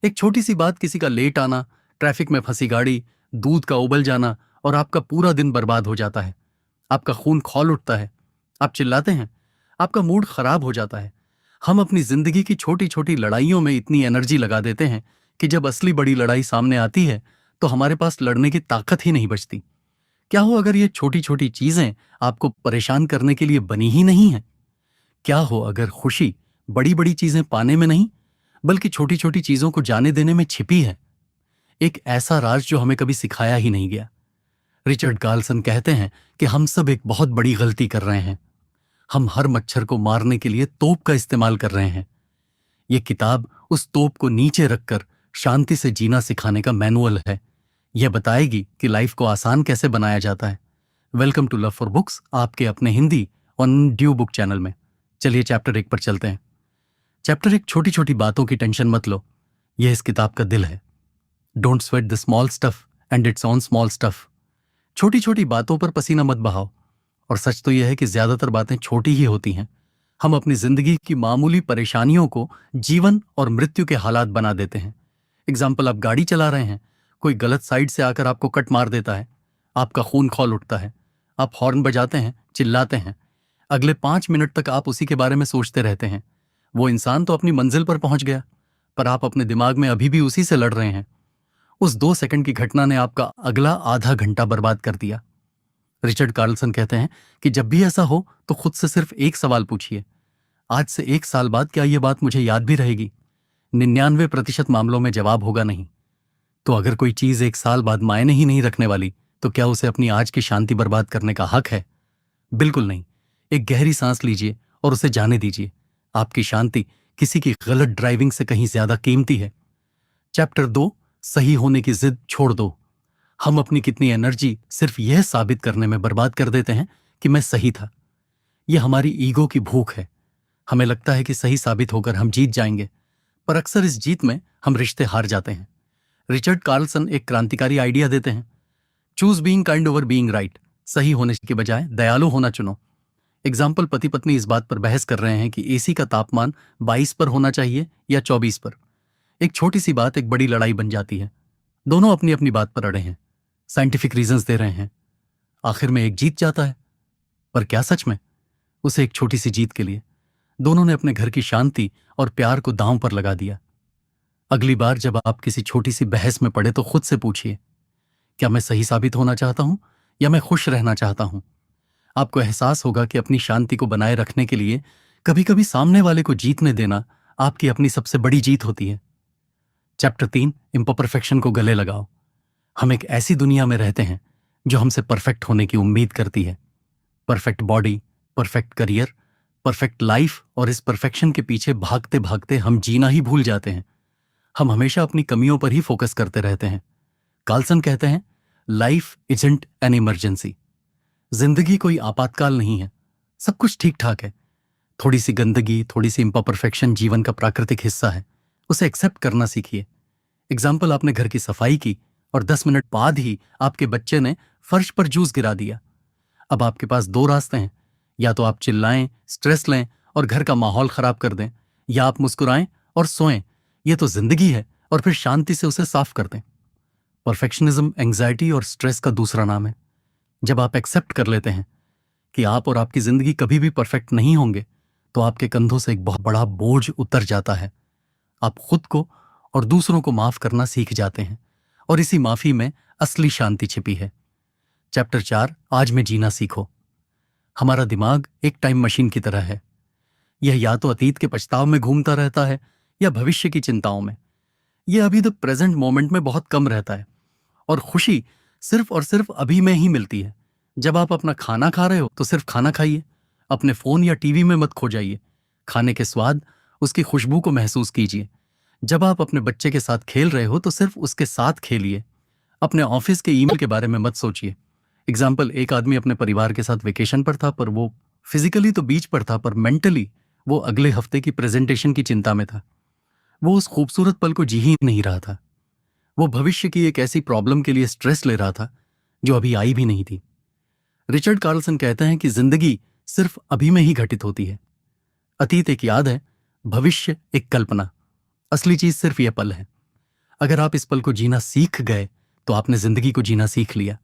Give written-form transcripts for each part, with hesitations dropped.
एक छोटी सी बात, किसी का लेट आना, ट्रैफिक में फंसी गाड़ी, दूध का उबल जाना, और आपका पूरा दिन बर्बाद हो जाता है। आपका खून खौल उठता है, आप चिल्लाते हैं, आपका मूड खराब हो जाता है। हम अपनी जिंदगी की छोटी छोटी लड़ाइयों में इतनी एनर्जी लगा देते हैं कि जब असली बड़ी लड़ाई सामने आती है तो हमारे पास लड़ने की ताकत ही नहीं बचती। क्या हो अगर ये छोटी छोटी चीजें आपको परेशान करने के लिए बनी ही नहीं है? क्या हो अगर खुशी बड़ी बड़ी चीजें पाने में नहीं, बल्कि छोटी छोटी चीजों को जाने देने में छिपी है? एक ऐसा राज जो हमें कभी सिखाया ही नहीं गया। रिचर्ड कार्लसन कहते हैं कि हम सब एक बहुत बड़ी गलती कर रहे हैं। हम हर मच्छर को मारने के लिए तोप का इस्तेमाल कर रहे हैं। ये किताब उस तोप को नीचे रखकर शांति से जीना सिखाने का मैनुअल है। यह बताएगी कि लाइफ को आसान कैसे बनाया जाता है। Welcome to love for books, आपके अपने Hindi audio book channel में। चलिए चैप्टर 1 पर चलते हैं। चैप्टर 1, छोटी छोटी बातों की टेंशन मत लो। यह इस किताब का दिल है। Don't sweat the small stuff and it's on small stuff. छोटी छोटी बातों पर पसीना मत बहाओ। और सच तो यह है कि ज्यादातर बातें छोटी ही होती हैं। हम अपनी जिंदगी की मामूली परेशानियों को जीवन और मृत्यु के हालात बना देते हैं। एग्जाम्पल, आप गाड़ी चला रहे हैं, कोई गलत साइड से आकर आपको कट मार देता है, आपका खून खौल उठता है, आप हॉर्न बजाते हैं, चिल्लाते हैं, अगले 5 मिनट तक आप उसी के बारे में सोचते रहते हैं। वो इंसान तो अपनी मंजिल पर पहुंच गया, पर आप अपने दिमाग में अभी भी उसी से लड़ रहे हैं। उस 2 सेकंड की घटना ने आपका अगला आधा घंटा बर्बाद कर दिया। रिचर्ड कार्लसन कहते हैं कि जब भी ऐसा हो तो खुद से सिर्फ एक सवाल पूछिए, आज से 1 साल बाद क्या यह बात मुझे याद भी रहेगी? 99% मामलों में जवाब होगा नहीं। तो अगर कोई चीज 1 साल बाद मायने ही नहीं रखने वाली, तो क्या उसे अपनी आज की शांति बर्बाद करने का हक है? बिल्कुल नहीं। एक गहरी सांस लीजिए और उसे जाने दीजिए। आपकी शांति किसी की गलत ड्राइविंग से कहीं ज्यादा कीमती है। चैप्टर 2, सही होने की जिद छोड़ दो। हम अपनी कितनी एनर्जी सिर्फ यह साबित करने में बर्बाद कर देते हैं कि मैं सही था। यह हमारी ईगो की भूख है। हमें लगता है कि सही साबित होकर हम जीत जाएंगे, पर अक्सर इस जीत में हम रिश्ते हार जाते हैं। रिचर्ड कार्लसन एक क्रांतिकारी आइडिया देते हैं, choose being kind over being right. सही होने के बजाय दयालु होना चुनो। एग्जाम्पल, पति पत्नी इस बात पर बहस कर रहे हैं कि एसी का तापमान 22 पर होना चाहिए या 24 पर। एक छोटी सी बात एक बड़ी लड़ाई बन जाती है। दोनों अपनी अपनी बात पर अड़े हैं, साइंटिफिक रीजंस दे रहे हैं। आखिर में एक जीत जाता है, पर क्या सच में? उसे एक छोटी सी जीत के लिए दोनों ने अपने घर की शांति और प्यार को दांव पर लगा दिया। अगली बार जब आप किसी छोटी सी बहस में पड़े तो खुद से पूछिए, क्या मैं सही साबित होना चाहता हूं या मैं खुश रहना चाहता हूं? आपको एहसास होगा कि अपनी शांति को बनाए रखने के लिए कभी कभी सामने वाले को जीतने देना आपकी अपनी सबसे बड़ी जीत होती है। चैप्टर 3, इम्परफेक्शन को गले लगाओ। हम एक ऐसी दुनिया में रहते हैं जो हमसे परफेक्ट होने की उम्मीद करती है। Perfect body, perfect career, perfect life, और इस परफेक्शन के पीछे भागते भागते हम जीना ही भूल जाते हैं। हम हमेशा अपनी कमियों पर ही फोकस करते रहते हैं। कार्लसन कहते हैं, लाइफ इजंट एन इमरजेंसी। जिंदगी कोई आपातकाल नहीं है। सब कुछ ठीक ठाक है। थोड़ी सी गंदगी, थोड़ी सी इम्परफेक्शन जीवन का प्राकृतिक हिस्सा है। उसे एक्सेप्ट करना सीखिए। एग्जाम्पल, आपने घर की सफाई की और 10 मिनट बाद ही आपके बच्चे ने फर्श पर जूस गिरा दिया। अब आपके पास 2 रास्ते हैं, या तो आप चिल्लाएं, स्ट्रेस लें और घर का माहौल खराब कर दें, या आप मुस्कुराएं और सोएं, ये तो जिंदगी है, और फिर शांति से उसे साफ कर दें। परफेक्शनिज्म एंग्जाइटी और स्ट्रेस का दूसरा नाम है। जब आप एक्सेप्ट कर लेते हैं कि आप और आपकी जिंदगी कभी भी परफेक्ट नहीं होंगे, तो आपके कंधों से एक बहुत बड़ा बोझ उतर जाता है। आप खुद को और दूसरों को माफ करना सीख जाते हैं, और इसी माफी में असली शांति छिपी है। चैप्टर 4, आज में जीना सीखो। हमारा दिमाग एक टाइम मशीन की तरह है। यह या तो अतीत के पछताव में घूमता रहता है या भविष्य की चिंताओं में। यह अभी द प्रेजेंट मोमेंट में बहुत कम रहता है, और खुशी सिर्फ और सिर्फ अभी में ही मिलती है। जब आप अपना खाना खा रहे हो तो सिर्फ खाना खाइए, अपने फोन या टीवी में मत खो जाइए। खाने के स्वाद, उसकी खुशबू को महसूस कीजिए। जब आप अपने बच्चे के साथ खेल रहे हो तो सिर्फ उसके साथ खेलिए। अपने ऑफिस के ईमेल के बारे में मत सोचिए। एग्जाम्पल, एक आदमी अपने परिवार के साथ वेकेशन पर था, पर वो फिजिकली तो बीच पर था, पर मेंटली वो अगले हफ्ते की प्रेजेंटेशन की चिंता में था। वो उस खूबसूरत पल को जी ही नहीं रहा था। वो भविष्य की एक ऐसी प्रॉब्लम के लिए स्ट्रेस ले रहा था जो अभी आई भी नहीं थी। रिचर्ड कार्लसन कहते हैं कि जिंदगी सिर्फ अभी में ही घटित होती है। अतीत एक याद है, भविष्य एक कल्पना। असली चीज सिर्फ यह पल है। अगर आप इस पल को जीना सीख गए तो आपने जिंदगी को जीना सीख लिया,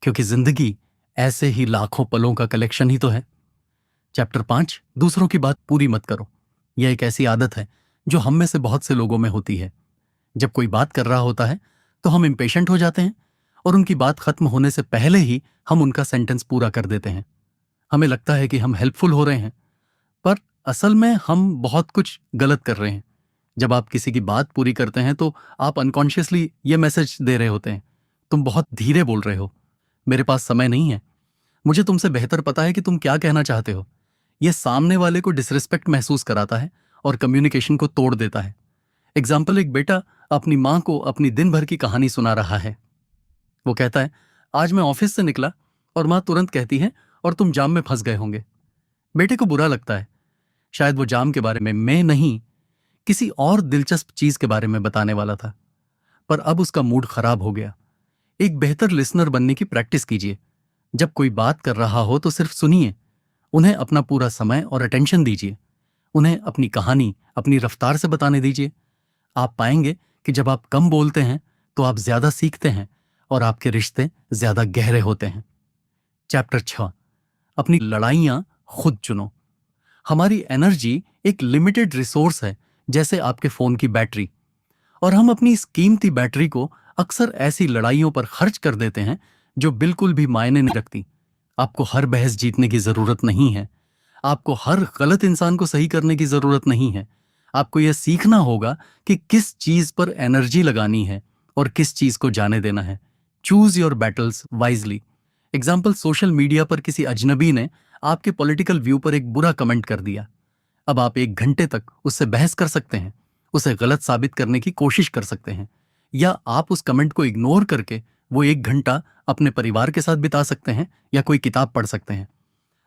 क्योंकि जिंदगी ऐसे ही लाखों पलों का कलेक्शन ही तो है। चैप्टर 5, दूसरों की बात पूरी मत करो। यह एक ऐसी आदत है जो हम में से बहुत से लोगों में होती है। जब कोई बात कर रहा होता है तो हम इम्पेशेंट हो जाते हैं और उनकी बात खत्म होने से पहले ही हम उनका सेंटेंस पूरा कर देते हैं। हमें लगता है कि हम हेल्पफुल हो रहे हैं, पर असल में हम बहुत कुछ गलत कर रहे हैं। जब आप किसी की बात पूरी करते हैं तो आप अनकॉन्शियसली ये मैसेज दे रहे होते हैं, तुम बहुत धीरे बोल रहे हो, मेरे पास समय नहीं है, मुझे तुमसे बेहतर पता है कि तुम क्या कहना चाहते हो। यह सामने वाले को डिसरिस्पेक्ट महसूस कराता है और कम्युनिकेशन को तोड़ देता है। एग्जाम्पल, एक बेटा अपनी माँ को अपनी दिन भर की कहानी सुना रहा है। वो कहता है, आज मैं ऑफिस से निकला, और माँ तुरंत कहती है, और तुम जाम में फंस गए होंगे। बेटे को बुरा लगता है। शायद वो जाम के बारे में मैं नहीं, किसी और दिलचस्प चीज के बारे में बताने वाला था, पर अब उसका मूड खराब हो गया। एक बेहतर लिसनर बनने की प्रैक्टिस कीजिए। जब कोई बात कर रहा हो तो सिर्फ सुनिए, उन्हें अपना पूरा समय और अटेंशन दीजिए। उन्हें अपनी कहानी अपनी रफ्तार से बताने दीजिए। आप पाएंगे कि जब आप कम बोलते हैं तो आप ज्यादा सीखते हैं और आपके रिश्ते ज्यादा गहरे होते हैं। चैप्टर 6, अपनी लड़ाइयां खुद चुनो। हमारी एनर्जी एक लिमिटेड रिसोर्स है, जैसे आपके फोन की बैटरी, और हम अपनी इस कीमती बैटरी को अक्सर ऐसी लड़ाइयों पर खर्च कर देते हैं जो बिल्कुल भी मायने नहीं रखती। आपको हर बहस जीतने की जरूरत नहीं है। आपको हर गलत इंसान को सही करने की जरूरत नहीं है। आपको यह सीखना होगा कि किस चीज पर एनर्जी लगानी है और किस चीज को जाने देना है। Choose your battles wisely. Example, social media पर किसी अजनबी ने आपके पॉलिटिकल व्यू पर एक बुरा कमेंट कर दिया। अब आप 1 घंटे तक उससे बहस कर सकते हैं, उसे गलत साबित करने की कोशिश कर सकते हैं, या आप उस कमेंट को इग्नोर करके वो 1 घंटा अपने परिवार के साथ बिता सकते हैं या कोई किताब पढ़ सकते हैं।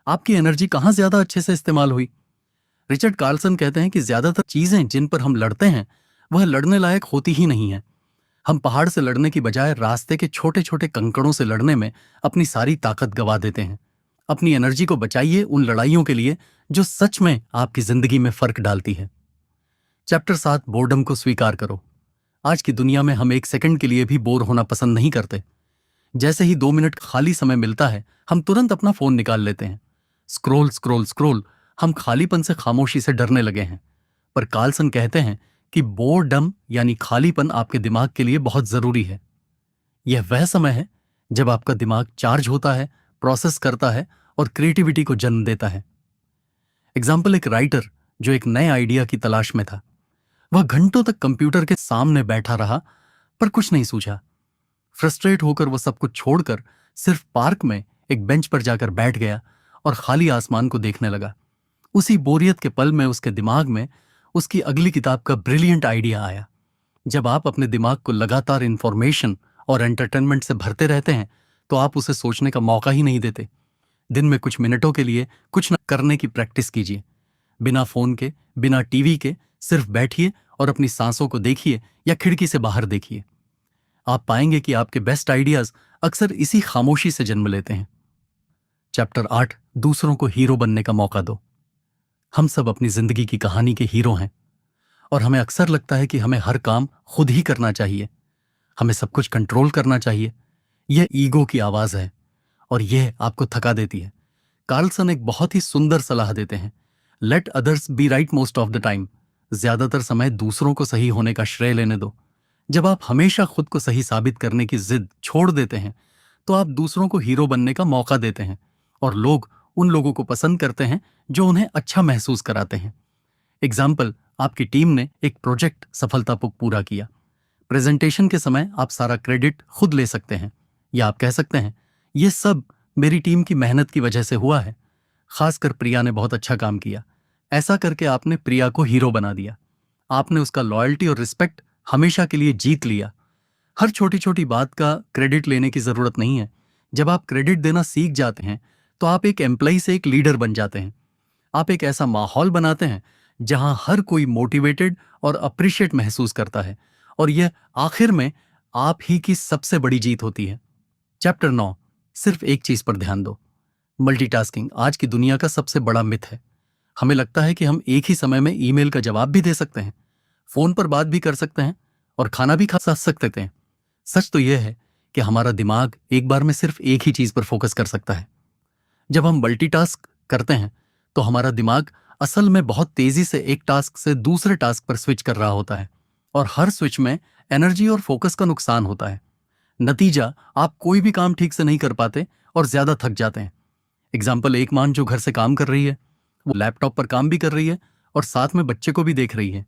आपकी एनर्जी कहाँ ज्यादा अच्छे से इस्तेमाल हुई? रिचर्ड कार्लसन कहते हैं कि ज्यादातर चीजें जिन पर हम लड़ते हैं वह लड़ने लायक होती ही नहीं है। हम पहाड़ से लड़ने की बजाय रास्ते के छोटे छोटे कंकड़ों से लड़ने में अपनी सारी ताकत गवा देते हैं। अपनी एनर्जी को बचाइए उन लड़ाइयों के लिए जो सच में आपकी जिंदगी में फर्क डालती है। चैप्टर 7, बोर्डम को स्वीकार करो। आज की दुनिया में हम 1 सेकंड के लिए भी बोर होना पसंद नहीं करते। जैसे ही 2 मिनट खाली समय मिलता है, हम तुरंत अपना फोन निकाल लेते हैं। Scroll scroll scroll. हम खालीपन से खामोशी से डरने लगे हैं। पर कार्लसन कहते हैं कि बोरडम यानी खालीपन आपके दिमाग के लिए बहुत जरूरी है। यह वह समय है जब आपका दिमाग चार्ज होता है, प्रोसेस करता है और क्रिएटिविटी को जन्म देता है। एग्जाम्पल, एक राइटर जो एक नए आइडिया की तलाश में था, वह घंटों तक कंप्यूटर के सामने बैठा रहा पर कुछ नहीं सूझा। फ्रस्ट्रेट होकर वो सब कुछ छोड़कर सिर्फ पार्क में एक बेंच पर जाकर बैठ गया और खाली आसमान को देखने लगा। उसी बोरियत के पल में उसके दिमाग में उसकी अगली किताब का ब्रिलियंट आइडिया आया। जब आप अपने दिमाग को लगातार इंफॉर्मेशन और एंटरटेनमेंट से भरते रहते हैं तो आप उसे सोचने का मौका ही नहीं देते। दिन में कुछ मिनटों के लिए कुछ न करने की प्रैक्टिस कीजिए। बिना फोन के, बिना टीवी के सिर्फ बैठिए और अपनी सांसों को देखिए या खिड़की से बाहर देखिए। आप पाएंगे कि आपके बेस्ट आइडियाज अक्सर इसी खामोशी से जन्म लेते हैं। चैप्टर 8, दूसरों को हीरो बनने का मौका दो। हम सब अपनी जिंदगी की कहानी के हीरो हैं और हमें अक्सर लगता है कि हमें हर काम खुद ही करना चाहिए, हमें सब कुछ कंट्रोल करना चाहिए। यह ईगो की आवाज है और यह आपको थका देती है। कार्लसन एक बहुत ही सुंदर सलाह देते हैं, let others be right most of the time. ज्यादातर समय दूसरों को सही होने का श्रेय लेने दो। जब आप हमेशा खुद को सही साबित करने की जिद छोड़ देते हैं तो आप दूसरों को हीरो बनने का मौका देते हैं और लोग उन लोगों को पसंद करते हैं जो उन्हें अच्छा महसूस कराते हैं। एग्जाम्पल, आपकी टीम ने एक प्रोजेक्ट सफलतापूर्वक पूरा किया। प्रेजेंटेशन के समय आप सारा क्रेडिट खुद ले सकते हैं या आप कह सकते हैं, यह सब मेरी टीम की मेहनत की वजह से हुआ है, खासकर प्रिया ने बहुत अच्छा काम किया। ऐसा करके आपने प्रिया को हीरो बना दिया। आपने उसका लॉयल्टी और रिस्पेक्ट हमेशा के लिए जीत लिया। हर छोटी छोटी बात का क्रेडिट लेने की जरूरत नहीं है। जब आप क्रेडिट देना सीख जाते हैं तो आप एक एम्प्लॉय से एक लीडर बन जाते हैं। आप एक ऐसा माहौल बनाते हैं जहां हर कोई मोटिवेटेड और अप्रिशिएट महसूस करता है, और यह आखिर में आप ही की सबसे बड़ी जीत होती है। चैप्टर 9, सिर्फ एक चीज पर ध्यान दो। मल्टीटास्किंग आज की दुनिया का सबसे बड़ा मिथ है। हमें लगता है कि हम एक ही समय में ईमेल का जवाब भी दे सकते हैं, फोन पर बात भी कर सकते हैं और खाना भी खा सकते थे। सच तो यह है कि हमारा दिमाग एक बार में सिर्फ एक ही चीज पर फोकस कर सकता है। जब हम मल्टीटास्क करते हैं तो हमारा दिमाग असल में बहुत तेजी से एक टास्क से दूसरे टास्क पर स्विच कर रहा होता है, और हर स्विच में एनर्जी और फोकस का नुकसान होता है। नतीजा, आप कोई भी काम ठीक से नहीं कर पाते और ज्यादा थक जाते हैं। एग्जाम्पल, एक मां जो घर से काम कर रही है, वो लैपटॉप पर काम भी कर रही है और साथ में बच्चे को भी देख रही है।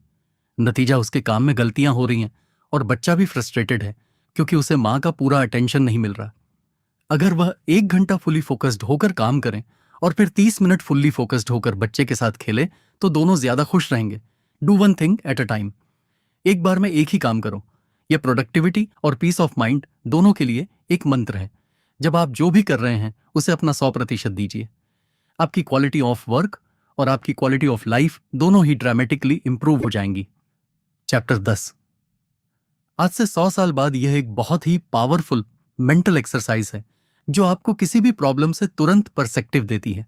नतीजा, उसके काम में गलतियां हो रही हैं और बच्चा भी फ्रस्ट्रेटेड है क्योंकि उसे मां का पूरा अटेंशन नहीं मिल रहा। अगर वह 1 घंटा फुली फोकस्ड होकर काम करें और फिर 30 मिनट फुल्ली फोकस्ड होकर बच्चे के साथ खेले तो दोनों ज्यादा खुश रहेंगे। Do one thing at a time. एक बार में एक ही काम करो। यह प्रोडक्टिविटी और पीस ऑफ माइंड दोनों के लिए एक मंत्र है। जब आप जो भी कर रहे हैं उसे अपना 100% दीजिए। आपकी क्वालिटी ऑफ वर्क और आपकी क्वालिटी ऑफ लाइफ दोनों ही ड्रामेटिकली इंप्रूव हो जाएंगी। चैप्टर 10। आज से 100 साल बाद यह एक बहुत ही पावरफुल मेंटल एक्सरसाइज है जो आपको किसी भी प्रॉब्लम से तुरंत पर्सपेक्टिव देती है।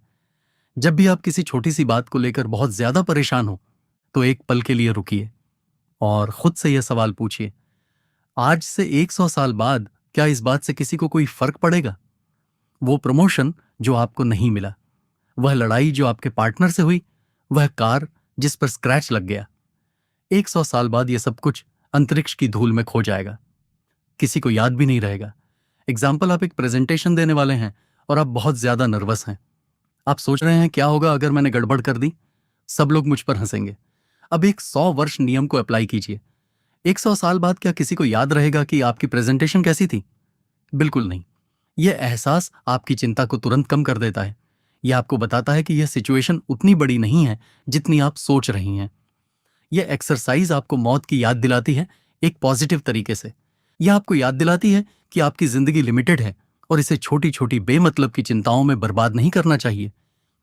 जब भी आप किसी छोटी सी बात को लेकर बहुत ज्यादा परेशान हो तो एक पल के लिए रुकिए और खुद से यह सवाल पूछिए, आज से 100 साल बाद क्या इस बात से किसी को कोई फर्क पड़ेगा? वो प्रमोशन जो आपको नहीं मिला, वह लड़ाई जो आपके पार्टनर से हुई, वह कार जिस पर स्क्रैच लग गया, 100 साल बाद यह सब कुछ अंतरिक्ष की धूल में खो जाएगा। किसी को याद भी नहीं रहेगा। एग्जाम्पल, आप एक प्रेजेंटेशन देने वाले हैं और आप बहुत ज्यादा नर्वस हैं। आप सोच रहे हैं क्या होगा अगर मैंने गड़बड़ कर दी? सब लोग मुझ पर हंसेंगे। अब एक 100 वर्ष नियम को अप्लाई कीजिए। 100 साल बाद क्या किसी को याद रहेगा कि आपकी प्रेजेंटेशन कैसी थी? बिल्कुल नहीं। यह एहसास आपकी चिंता को तुरंत कम कर देता है। यह आपको बताता है कि यह सिचुएशन उतनी बड़ी नहीं है जितनी आप सोच रही हैं। यह एक्सरसाइज आपको मौत की याद दिलाती है, एक पॉजिटिव तरीके से। यह आपको याद दिलाती है कि आपकी जिंदगी लिमिटेड है और इसे छोटी छोटी बेमतलब की चिंताओं में बर्बाद नहीं करना चाहिए।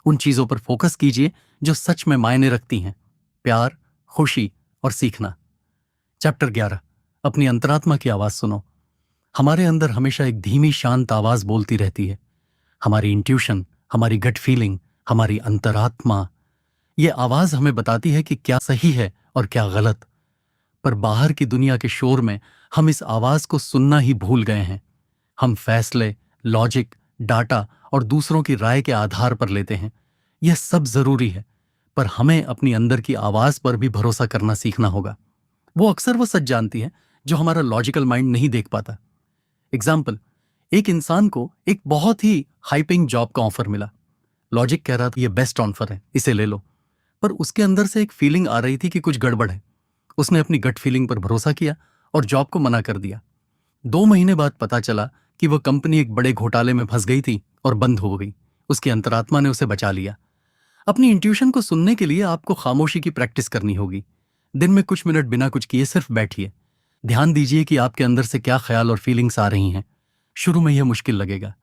उन चीजों पर फोकस कीजिए जो सच में मायने रखती हैं: प्यार, खुशी और सीखना। चैप्टर 11। अपनी अंतरात्मा की आवाज सुनो। हमारे अंदर हमेशा एक धीमी शांत आवाज बोलती रहती है। हमारी इंट्यूशन, हमारी गट फीलिंग, हमारी अंतरात्मा। यह आवाज हमें बताती है कि क्या सही है और क्या गलत। पर बाहर की दुनिया के शोर में हम इस आवाज को सुनना ही भूल गए हैं। हम फैसले, लॉजिक, डाटा और दूसरों की राय के आधार पर लेते हैं। यह सब जरूरी है, पर हमें अपनी अंदर की आवाज पर भी भरोसा करना सीखना होगा। वो अक्सर वो सच जानती है जो हमारा लॉजिकल माइंड नहीं देख पाता। एग्जाम्पल, एक इंसान को एक बहुत ही हाइपिंग जॉब का ऑफर मिला। लॉजिक कह रहा था यह बेस्ट ऑफर है, इसे ले लो। पर उसके अंदर से एक फीलिंग आ रही थी कि कुछ गड़बड़ है। उसने अपनी गट फीलिंग पर भरोसा किया और जॉब को मना कर दिया। 2 महीने बाद पता चला कि वह कंपनी एक बड़े घोटाले में फंस गई थी और बंद हो गई। उसकी अंतरात्मा ने उसे बचा लिया। अपनी इंट्यूशन को सुनने के लिए आपको खामोशी की प्रैक्टिस करनी होगी। दिन में कुछ मिनट बिना कुछ किए सिर्फ बैठिए। ध्यान दीजिए कि आपके अंदर से क्या ख्याल और फीलिंग्स आ रही हैं। शुरू में यह मुश्किल लगेगा,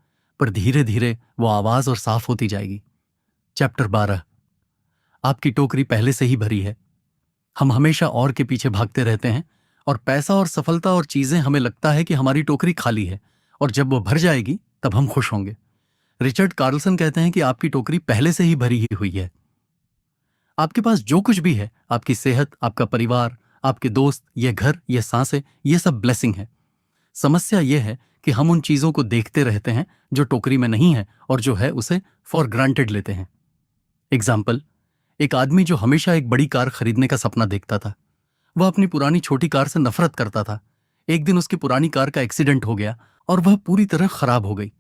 पर धीरे धीरे वो आवाज और साफ होती जाएगी। चैप्टर 12। आपकी टोकरी पहले से ही भरी है। हम हमेशा और के पीछे भागते रहते हैं और पैसा और सफलता और चीजें हमें लगता है कि हमारी टोकरी खाली है, और जब वो भर जाएगी तब हम खुश होंगे। रिचर्ड कार्लसन कहते हैं कि आपकी टोकरी पहले से ही भरी ही हुई है। आपके पास जो कुछ भी है, आपकी सेहत, आपका परिवार, आपके दोस्त, ये घर, ये सांसें, ये सब ब्लेसिंग है। समस्या यह है कि हम उन चीजों को देखते रहते हैं जो टोकरी में नहीं है, और जो है उसे फॉर ग्रांटेड लेते हैं। एग्जाम्पल, एक आदमी जो हमेशा एक बड़ी कार खरीदने का सपना देखता था, वह अपनी पुरानी छोटी कार से नफरत करता था। एक दिन उसकी पुरानी कार का एक्सीडेंट हो गया और वह पूरी तरह खराब हो गई।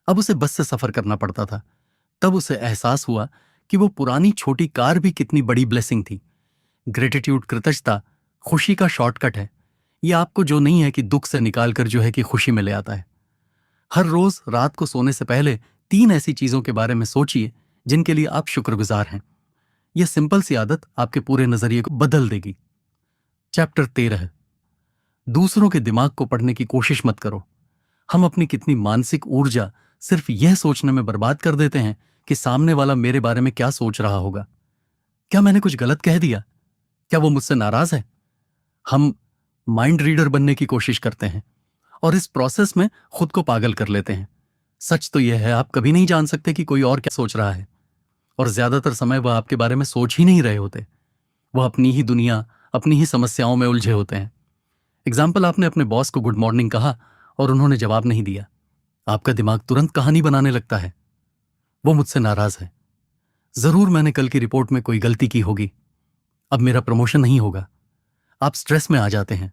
अब उसे बस से सफर करना पड़ता था। तब उसे एहसास हुआ कि वो पुरानी छोटी कार भी कितनी बड़ी ब्लेसिंग थी। ग्रेटिट्यूड, कृतज्ञता, खुशी का शॉर्टकट है। यह आपको जो नहीं है कि दुख से निकालकर जो है कि खुशी में ले आता है। हर रोज रात को सोने से पहले 3 ऐसी चीजों के बारे में सोचिए जिनके लिए आप शुक्रगुजार हैं। यह सिंपल सी आदत आपके पूरे नजरिए को बदल देगी। चैप्टर 13। दूसरों के दिमाग को पढ़ने की कोशिश मत करो। हम अपनी कितनी मानसिक ऊर्जा सिर्फ यह सोचने में बर्बाद कर देते हैं कि सामने वाला मेरे बारे में क्या सोच रहा होगा। क्या मैंने कुछ गलत कह दिया? क्या वो मुझसे नाराज है? हम माइंड रीडर बनने की कोशिश करते हैं और इस प्रोसेस में खुद को पागल कर लेते हैं। सच तो यह है, आप कभी नहीं जान सकते कि कोई और क्या सोच रहा है, और ज्यादातर समय वह आपके बारे में सोच ही नहीं रहे होते। वह अपनी ही दुनिया, अपनी ही समस्याओं में उलझे होते हैं। एग्जाम्पल, आपने अपने बॉस को गुड मॉर्निंग कहा और उन्होंने जवाब नहीं दिया। आपका दिमाग तुरंत कहानी बनाने लगता है। वो मुझसे नाराज है, जरूर मैंने कल की रिपोर्ट में कोई गलती की होगी, अब मेरा प्रमोशन नहीं होगा। आप स्ट्रेस में आ जाते हैं,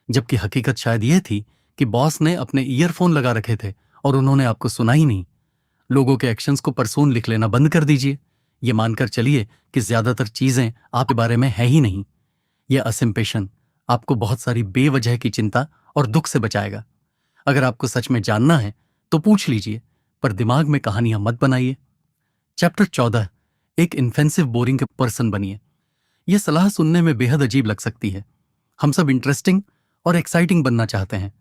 जबकि हकीकत शायद यह थी कि बॉस ने अपने ईयरफोन लगा रखे थे और उन्होंने आपको सुना ही नहीं। लोगों के एक्शंस को परसून लिख लेना बंद कर दीजिए। ये मानकर चलिए कि ज्यादातर चीजें आपके बारे में है ही नहीं। यह असिम्पेशन आपको बहुत सारी बेवजह की चिंता और दुख से बचाएगा। अगर आपको सच में जानना है तो पूछ लीजिए, पर दिमाग में कहानियां मत बनाइए। चैप्टर 14, एक इन्फेंसिव बोरिंग पर्सन बनिए। यह सलाह सुनने में बेहद अजीब लग सकती है। हम सब इंटरेस्टिंग और एक्साइटिंग बनना चाहते हैं,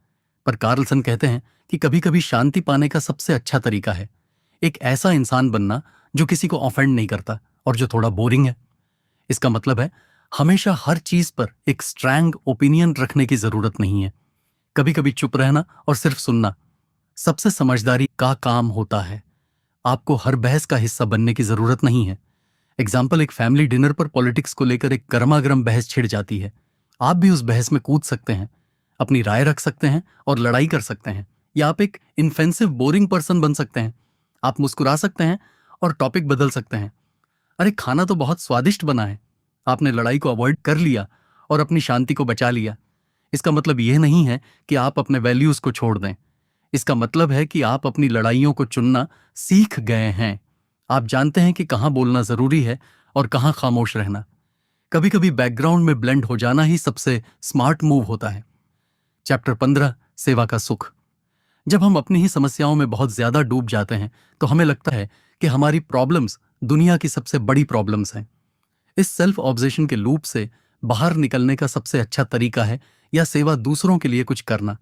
पर कार्लसन कहते हैं कि कभी कभी शांति पाने का सबसे अच्छा तरीका है एक ऐसा इंसान बनना जो किसी को ऑफेंड नहीं करता और जो थोड़ा बोरिंग है। इसका मतलब है हमेशा हर चीज पर एक स्ट्रैंग ओपिनियन रखने की जरूरत नहीं है। कभी कभी चुप रहना और सिर्फ सुनना सबसे समझदारी का काम होता है। आपको हर बहस का हिस्सा बनने की जरूरत नहीं है। एग्जाम्पल, एक फैमिली डिनर पर पॉलिटिक्स को लेकर एक गर्मागर्म बहस छिड़ जाती है। आप भी उस बहस में कूद सकते हैं, अपनी राय रख सकते हैं और लड़ाई कर सकते हैं, या आप एक इन्फेंसिव बोरिंग पर्सन बन सकते हैं। आप मुस्कुरा सकते हैं और टॉपिक बदल सकते हैं। अरे, खाना तो बहुत स्वादिष्ट बना है। आपने लड़ाई को अवॉइड कर लिया और अपनी शांति को बचा लिया। इसका मतलब यह नहीं है कि आप अपने वैल्यूज को छोड़ दें। इसका मतलब है कि आप अपनी लड़ाइयों को चुनना सीख गए हैं। आप जानते हैं कि कहां बोलना जरूरी है और कहां खामोश रहना। कभी कभी बैकग्राउंड में ब्लेंड हो जाना ही सबसे स्मार्ट मूव होता है। चैप्टर 15, सेवा का सुख। जब हम अपनी ही समस्याओं में बहुत ज्यादा डूब जाते हैं तो हमें लगता है कि हमारी प्रॉब्लम्स दुनिया की सबसे बड़ी प्रॉब्लम्स हैं। इस सेल्फ ऑब्जेशन के लूप से बाहर निकलने का सबसे अच्छा तरीका है या सेवा दूसरों के लिए कुछ करना।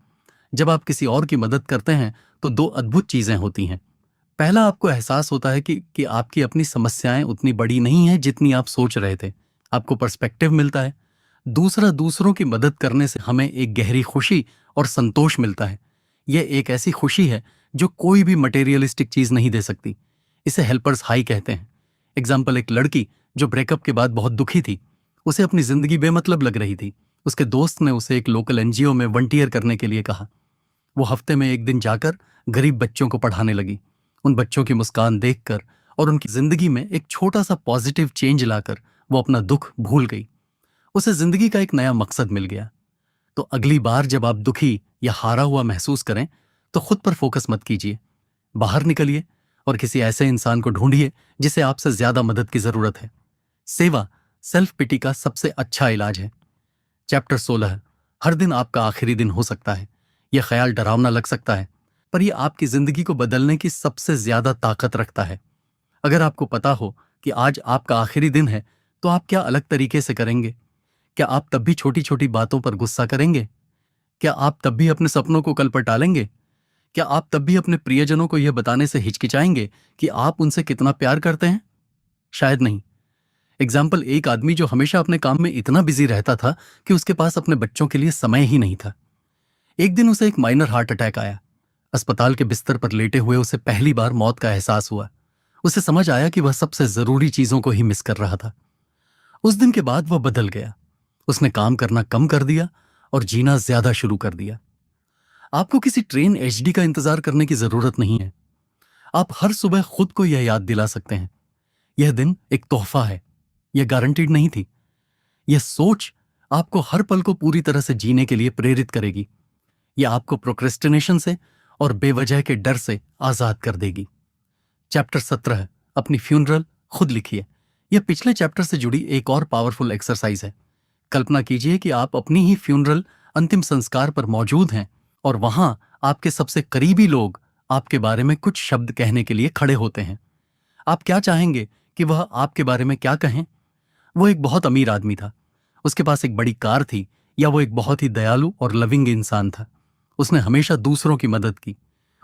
जब आप किसी और की मदद करते हैं तो दो अद्भुत चीजें होती हैं। पहला, आपको एहसास होता है कि आपकी अपनी समस्याएं उतनी बड़ी नहीं हैं जितनी आप सोच रहे थे। आपको पर्सपेक्टिव मिलता है। दूसरा, दूसरों की मदद करने से हमें एक गहरी खुशी और संतोष मिलता है। यह एक ऐसी खुशी है जो कोई भी मटेरियलिस्टिक चीज नहीं दे सकती। इसे हेल्पर्स हाई कहते हैं। एग्जाम्पल, एक लड़की जो ब्रेकअप के बाद बहुत दुखी थी, उसे अपनी जिंदगी बेमतलब लग रही थी। उसके दोस्त ने उसे एक लोकल एनजीओ में वॉलंटियर करने के लिए कहा। वो हफ्ते में एक दिन जाकर गरीब बच्चों को पढ़ाने लगी। उन बच्चों की मुस्कान देखकर और उनकी जिंदगी में एक छोटा सा पॉजिटिव चेंज लाकर वो अपना दुख भूल गई। उसे जिंदगी का एक नया मकसद मिल गया। तो अगली बार जब आप दुखी या हारा हुआ महसूस करें तो खुद पर फोकस मत कीजिए। बाहर निकलिए और किसी ऐसे इंसान को ढूंढिए जिसे आपसे ज्यादा मदद की जरूरत है। सेवा सेल्फ पिटी का सबसे अच्छा इलाज है। चैप्टर 16, हर दिन आपका आखिरी दिन हो सकता है। यह ख्याल डरावना लग सकता है, पर यह आपकी जिंदगी को बदलने की सबसे ज्यादा ताकत रखता है। अगर आपको पता हो कि आज आपका आखिरी दिन है तो आप क्या अलग तरीके से करेंगे? क्या आप तब भी छोटी छोटी बातों पर गुस्सा करेंगे? क्या आप तब भी अपने सपनों को कल पर टालेंगे? क्या आप तब भी अपने प्रियजनों को यह बताने से हिचकिचाएंगे कि आप उनसे कितना प्यार करते हैं? शायद नहीं। एग्जाम्पल, एक आदमी जो हमेशा अपने काम में इतना बिजी रहता था कि उसके पास अपने बच्चों के लिए समय ही नहीं था। एक दिन उसे एक माइनर हार्ट अटैक आया। अस्पताल के बिस्तर पर लेटे हुए उसे पहली बार मौत का एहसास हुआ। उसे समझ आया कि वह सबसे जरूरी चीजों को ही मिस कर रहा था। उस दिन के बाद वह बदल गया। उसने काम करना कम कर दिया और जीना ज्यादा शुरू कर दिया। आपको किसी ट्रेन एचडी का इंतजार करने की जरूरत नहीं है। आप हर सुबह खुद को यह याद दिला सकते हैं, यह दिन एक तोहफा है। यह गारंटीड नहीं थी। यह सोच आपको हर पल को पूरी तरह से जीने के लिए प्रेरित करेगी। यह आपको प्रोक्रेस्टिनेशन से और बेवजह के डर से आजाद कर देगी। चैप्टर 17, अपनी फ्यूनरल खुद लिखिए। यह पिछले चैप्टर से जुड़ी एक और पावरफुल एक्सरसाइज है। कल्पना कीजिए कि आप अपनी ही फ्यूनरल अंतिम संस्कार पर मौजूद हैं और वहां आपके सबसे करीबी लोग आपके बारे में कुछ शब्द कहने के लिए खड़े होते हैं। आप क्या चाहेंगे कि वह आपके बारे में क्या कहें? वो एक बहुत अमीर आदमी था, उसके पास एक बड़ी कार थी, या वो एक बहुत ही दयालु और लविंग इंसान था। उसने हमेशा दूसरों की मदद की।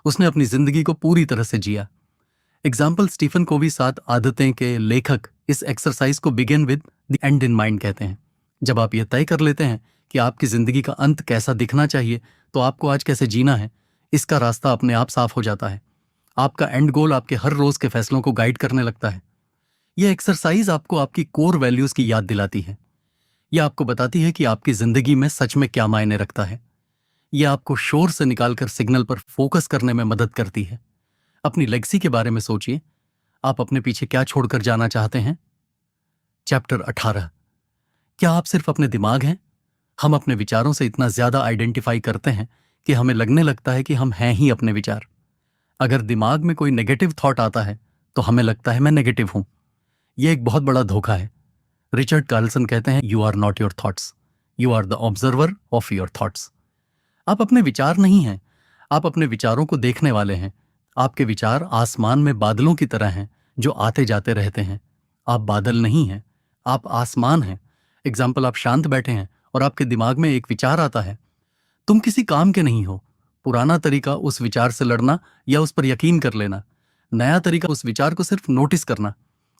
उसने अपनी जिंदगी को पूरी तरह से जिया। एग्जाम्पल, स्टीफन कोवी 7 आदतें के लेखक इस एक्सरसाइज को begin with the and in mind कहते हैं। जब आप यह तय कर लेते हैं कि आपकी जिंदगी का अंत कैसा दिखना चाहिए तो आपको आज कैसे जीना है, इसका रास्ता अपने आप साफ हो जाता है। आपका एंड गोल आपके हर रोज के फैसलों को गाइड करने लगता है। यह एक्सरसाइज आपको आपकी कोर वैल्यूज की याद दिलाती है। यह आपको बताती है कि आपकी जिंदगी में सच में क्या मायने रखता है। यह आपको शोर से निकालकर सिग्नल पर फोकस करने में मदद करती है। अपनी लेगेसी के बारे में सोचिए। आप अपने पीछे क्या छोड़कर जाना चाहते हैं? चैप्टर 18। क्या आप सिर्फ अपने दिमाग हैं? हम अपने विचारों से इतना ज्यादा आइडेंटिफाई करते हैं कि हमें लगने लगता है कि हम हैं ही अपने विचार। अगर दिमाग में कोई नेगेटिव थॉट आता है तो हमें लगता है मैं नेगेटिव हूं। यह एक बहुत बड़ा धोखा है। रिचर्ड कार्लसन कहते हैं, you are not your thoughts, you are the observer of your thoughts. आप अपने विचार नहीं हैं, आप अपने विचारों को देखने वाले हैं। आपके विचार आसमान में बादलों की तरह हैं जो आते जाते रहते हैं। आप बादल नहीं हैं, आप आसमान हैं। एग्जाम्पल, आप शांत बैठे हैं और आपके दिमाग में एक विचार आता है, तुम किसी काम के नहीं हो। पुराना तरीका उस विचार से लड़ना या उस पर यकीन कर लेना। नया तरीका उस विचार को सिर्फ नोटिस करना।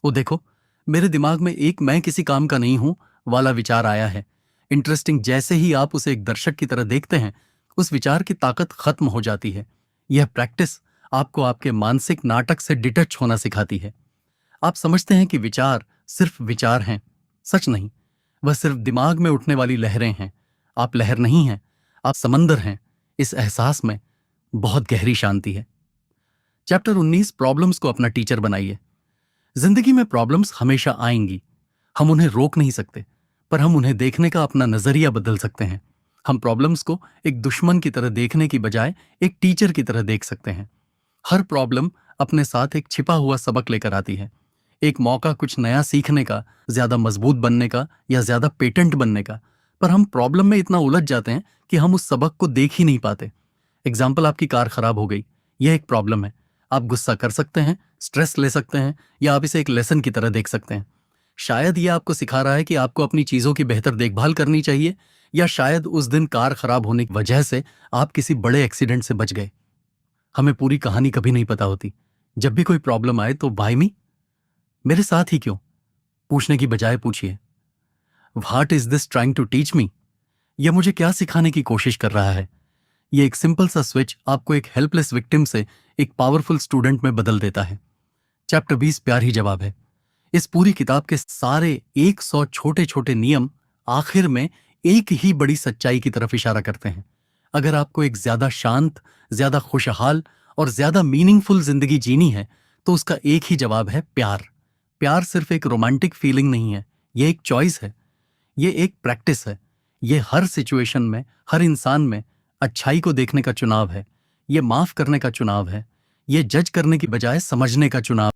वो देखो, मेरे दिमाग में एक मैं किसी काम का नहीं हूं वाला विचार आया है। इंटरेस्टिंग, जैसे ही आप उसे एक दर्शक की तरह देखते हैं, उस विचार की ताकत खत्म हो जाती है। यह प्रैक्टिस आपको आपके मानसिक नाटक से डिटच होना सिखाती है। आप समझते हैं कि विचार सिर्फ विचार हैं। सच नहीं, वह सिर्फ दिमाग में उठने वाली लहरें हैं। आप लहर नहीं हैं, आप समंदर हैं। इस एहसास में बहुत गहरी शांति है। चैप्टर 19, प्रॉब्लम्स को अपना टीचर बनाइए। जिंदगी में प्रॉब्लम्स हमेशा आएंगी। हम उन्हें रोक नहीं सकते, पर हम उन्हें देखने का अपना नजरिया बदल सकते हैं। हम प्रॉब्लम्स को एक दुश्मन की तरह देखने की बजाय एक टीचर की तरह देख सकते हैं। हर प्रॉब्लम अपने साथ एक छिपा हुआ सबक लेकर आती है। एक मौका कुछ नया सीखने का, ज्यादा मजबूत बनने का या ज्यादा पेटेंट बनने का। पर हम प्रॉब्लम में इतना उलझ जाते हैं कि हम उस सबक को देख ही नहीं पाते। एग्जाम्पल, आपकी कार खराब हो गई। यह एक प्रॉब्लम है। आप गुस्सा कर सकते हैं, स्ट्रेस ले सकते हैं, या आप इसे एक लेसन की तरह देख सकते हैं। शायद यह आपको सिखा रहा है कि आपको अपनी चीजों की बेहतर देखभाल करनी चाहिए, या शायद उस दिन कार खराब होने की वजह से आप किसी बड़े एक्सीडेंट से बच गए। हमें पूरी कहानी कभी नहीं पता होती। जब भी कोई प्रॉब्लम आए तो वाई मी, मेरे साथ ही क्यों, पूछने की बजाय पूछिए, what is this trying to teach me? यह मुझे क्या सिखाने की कोशिश कर रहा है? यह एक सिंपल सा स्विच आपको एक हेल्पलेस विक्टिम से एक पावरफुल स्टूडेंट में बदल देता है। चैप्टर 20, प्यार ही जवाब है। इस पूरी किताब के सारे 100 छोटे छोटे नियम आखिर में एक ही बड़ी सच्चाई की तरफ इशारा करते हैं। अगर आपको एक ज्यादा शांत, ज्यादा खुशहाल और ज्यादा मीनिंगफुल जिंदगी जीनी है तो उसका एक ही जवाब है, प्यार। प्यार सिर्फ एक रोमांटिक फीलिंग नहीं है, यह एक चॉइस है, यह एक प्रैक्टिस है। यह हर सिचुएशन में, हर इंसान में अच्छाई को देखने का चुनाव है। यह माफ करने का चुनाव है। यह जज करने की बजाय समझने का चुनाव